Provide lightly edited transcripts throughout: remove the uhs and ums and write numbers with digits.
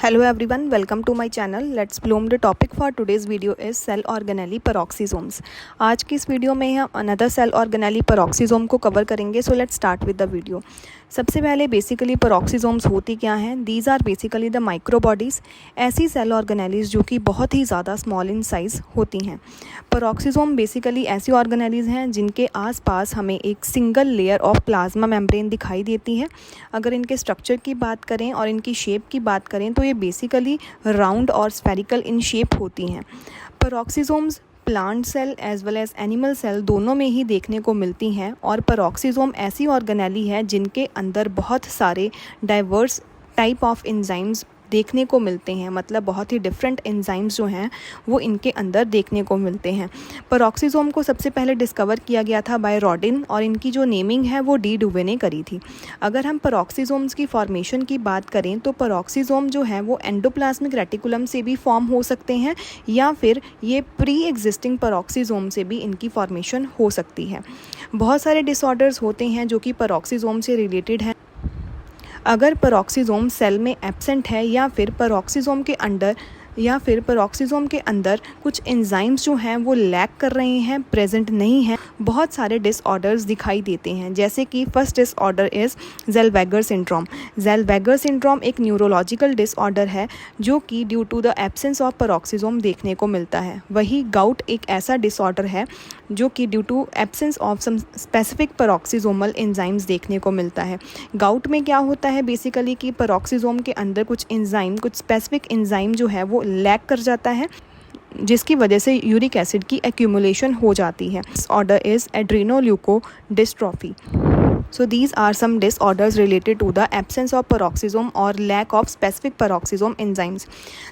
Hello everyone, welcome to my channel. Let's bloom. The topic for today's video is cell organelle peroxisomes. आज की इस video में हम another cell organelle पेरोक्सीजोम को cover करेंगे. So let's start with the video. सबसे पहले basically peroxisomes होती क्या हैं. These are basically the microbodies, ऐसी सेल ऑर्गेनेलीज जो कि बहुत ही ज़्यादा स्मॉल इन साइज़ होती हैं. पेरोक्सीजोम बेसिकली ऐसी ऑर्गेनेलीज हैं जिनके आसपास हमें एक single layer of plasma membrane दिखाई देती है. अगर इनके स्ट्रक्चर की बात करें और इनकी शेप की बात करें तो ये बेसिकली राउंड और स्फेरिकल इन शेप होती हैं. Peroxisomes plant cell as well as animal cell दोनों में ही देखने को मिलती हैं. और पेरोक्सीजोम ऐसी ऑर्गेनेली है जिनके अंदर बहुत सारे डाइवर्स टाइप ऑफ एंजाइम्स देखने को मिलते हैं. मतलब बहुत ही डिफरेंट एंजाइम्स जो हैं वो इनके अंदर देखने को मिलते हैं. पेरोक्सीजोम को सबसे पहले डिस्कवर किया गया था बाय रॉडिन और इनकी जो नेमिंग है वो डी डुवे ने करी थी. अगर हम पेरोक्सीजोम्स की फॉर्मेशन की बात करें तो पेरोक्सीजोम जो है वो एंडोप्लाज्मिक रेटिकुलम से भी फॉर्म हो सकते हैं या फिर ये प्री एग्जिस्टिंग पेरोक्सीजोम से भी इनकी फॉर्मेशन हो सकती है. बहुत सारे डिसऑर्डर्स होते हैं जो कि पेरोक्सीजोम से रिलेटेड हैं. अगर पेरोक्सीजोम सेल में एब्सेंट है या फिर पेरोक्सीजोम के अंदर कुछ एंजाइम्स जो हैं वो लैक कर रहे हैं, प्रेजेंट नहीं हैं, बहुत सारे डिसऑर्डर्स दिखाई देते हैं. जैसे कि first disorder is Zellweger syndrome. Zellweger syndrome एक न्यूरोलॉजिकल डिसऑर्डर है जो कि due to the absence of peroxisome देखने को मिलता है. वही गाउट एक ऐसा डिसऑर्डर है जो कि due to absence of some specific peroxisomal enzymes देखने को मिलता है. गाउट में क्या होता है बेसिकली कि पेरोक्सीजोम के अंदर कुछ स्पेसिफिक एंजाइम जो है वो लैक कर जाता है जिसकी वजह से यूरिक एसिड की एक्यूमुलेशन हो जाती है. Disorder is adrenoleukodystrophy. So these are some disorders related to the absence of peroxisome or lack of specific peroxisome enzymes.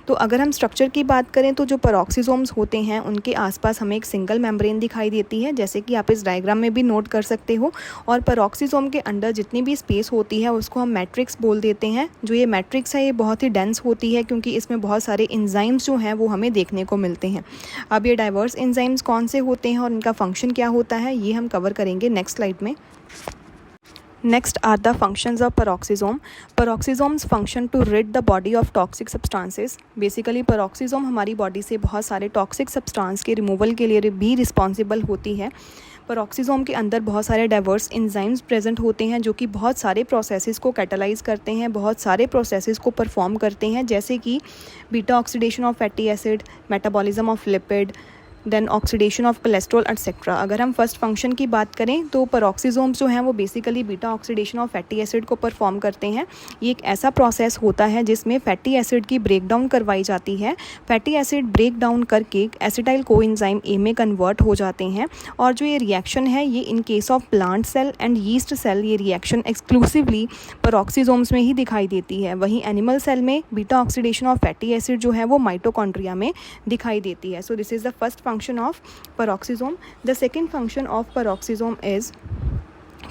तो अगर हम स्ट्रक्चर की बात करें तो जो पेरोक्सीजोम्स होते हैं उनके आसपास हमें एक सिंगल मेम्ब्रेन दिखाई देती है, जैसे कि आप इस डायग्राम में भी नोट कर सकते हो. और पेरोक्सीजोम के अंदर जितनी भी स्पेस होती है उसको हम मैट्रिक्स बोल देते हैं. जो ये मैट्रिक्स है ये बहुत ही डेंस होती है क्योंकि इसमें बहुत सारे एंजाइम्स जो हैं वो हमें देखने को मिलते हैं. अब ये डाइवर्स एंजाइम्स कौन से होते हैं और इनका फंक्शन क्या होता है ये हम कवर करेंगे नेक्स्ट स्लाइड में. Next are the functions of peroxisome. Peroxisomes function to rid the body of toxic substances. Basically peroxisome हमारी बॉडी से बहुत सारे टॉक्सिक सब्सटेंस के रिमूवल के लिए भी रिस्पॉन्सिबल होती है. पेरोक्सीजोम के अंदर बहुत सारे डाइवर्स एंजाइम्स प्रेजेंट होते हैं जो कि बहुत सारे प्रोसेसेस को कैटालाइज करते हैं, बहुत सारे प्रोसेसेस को परफॉर्म करते हैं, जैसे कि beta oxidation of fatty acid, metabolism of lipid, then oxidation of cholesterol etcetera. अगर हम फर्स्ट फंक्शन की बात करें तो पेरोक्सीजोम्स जो हैं वो basically beta oxidation of fatty acid को परफॉर्म करते हैं. ये एक ऐसा प्रोसेस होता है जिसमें फैटी एसिड की ब्रेकडाउन करवाई जाती है. फैटी एसिड ब्रेक डाउन करके एसिटाइल कोएंजाइम ए में कन्वर्ट हो जाते हैं. और जो ये रिएक्शन है ये in case of plant cell and yeast cell ये रिएक्शन एक्सक्लूसिवली पेरोक्सीजोम्स में ही दिखाई देती है. वहीं एनिमल सेल में beta oxidation of fatty acid जो है वो माइटोकॉन्ड्रिया में दिखाई देती है. So this is the first function of peroxisome. The second function of peroxisome is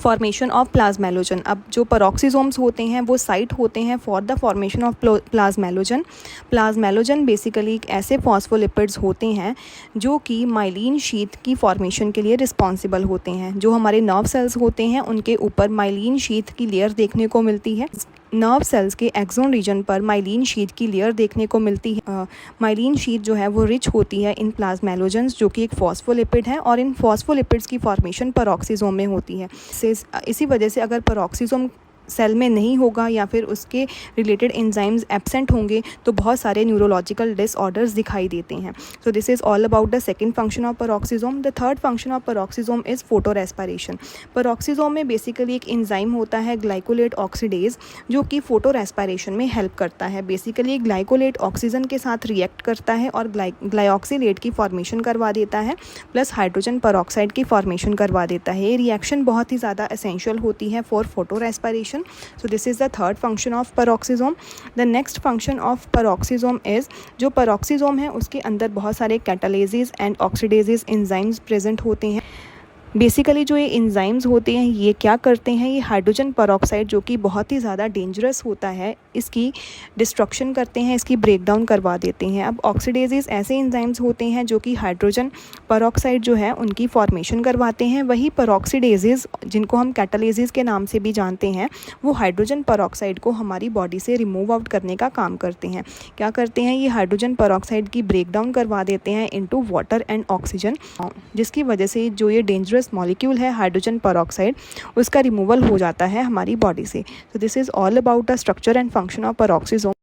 formation of plasmalogen. अब जो पेरोक्सीजोम्स होते हैं वो साइट होते हैं for the formation of plasmalogen. प्लाज्मेलोजन basically ऐसे फॉस्फोलिपिड्स होते हैं जो कि माइलिन शीथ की फॉर्मेशन के लिए रिस्पॉन्सिबल होते हैं. जो हमारे नर्व सेल्स होते हैं उनके ऊपर माइलिन शीथ की लेयर देखने को मिलती है. नर्व सेल्स के एक्सोन रीजन पर माइलिन शीथ की लेयर देखने को मिलती है. माइलिन शीथ जो है वो रिच होती है इन प्लाज्मेलोजन्स जो कि एक फॉस्फोलिपिड है और इन फॉस्फोलिपिड्स की फॉर्मेशन पेरोक्सीजोम में होती है. इसी वजह से अगर पेरोक्सीजोम सेल में नहीं होगा या फिर उसके रिलेटेड एंजाइम्स एब्सेंट होंगे तो बहुत सारे न्यूरोलॉजिकल डिसऑर्डर्स दिखाई देते हैं. So this is all about the second function of peroxisome. The third function of peroxisome is photo respiration. Peroxisome में बेसिकली एक एंजाइम होता है ग्लाइकोलेट ऑक्सीडेज जो कि फोटो रेस्पिरेशन में हेल्प करता है. बेसिकली ग्लाइकोलेट ऑक्सीजन के साथ रिएक्ट करता है और ग्लाइऑक्सीलेट की फॉर्मेशन करवा देता है प्लस हाइड्रोजन पेरोक्साइड की फॉर्मेशन करवा देता है. ये रिएक्शन बहुत ही ज़्यादा एसेंशियल होती है for photo respiration. So this is the third function of peroxisome. The next function of peroxisome is जो peroxisome है उसके अंदर बहुत सारे catalases and oxidases enzymes present होते हैं. बेसिकली जो ये एंजाइम्स होते हैं ये क्या करते हैं, ये हाइड्रोजन पेरोक्साइड जो कि बहुत ही ज़्यादा डेंजरस होता है इसकी डिस्ट्रक्शन करते हैं, इसकी ब्रेकडाउन करवा देते हैं। अब ऑक्सीडेजेस ऐसे एंजाइम्स होते हैं जो कि हाइड्रोजन पेरोक्साइड जो है उनकी फॉर्मेशन करवाते हैं। वही पेरोक्सीडेजेस जिनको हम कैटालिसिस के नाम से भी जानते हैं वो हाइड्रोजन पेरोक्साइड को हमारी बॉडी से रिमूव आउट करने का काम करते हैं। क्या करते हैं, ये हाइड्रोजन पेरोक्साइड की ब्रेकडाउन करवा देते हैं इनटू वाटर एंड ऑक्सीजन, जिसकी वजह से जो ये डेंजरस मॉलिक्यूल है हाइड्रोजन पेरोक्साइड उसका रिमूवल हो जाता है हमारी बॉडी से। So this is all about the structure and function of peroxisome.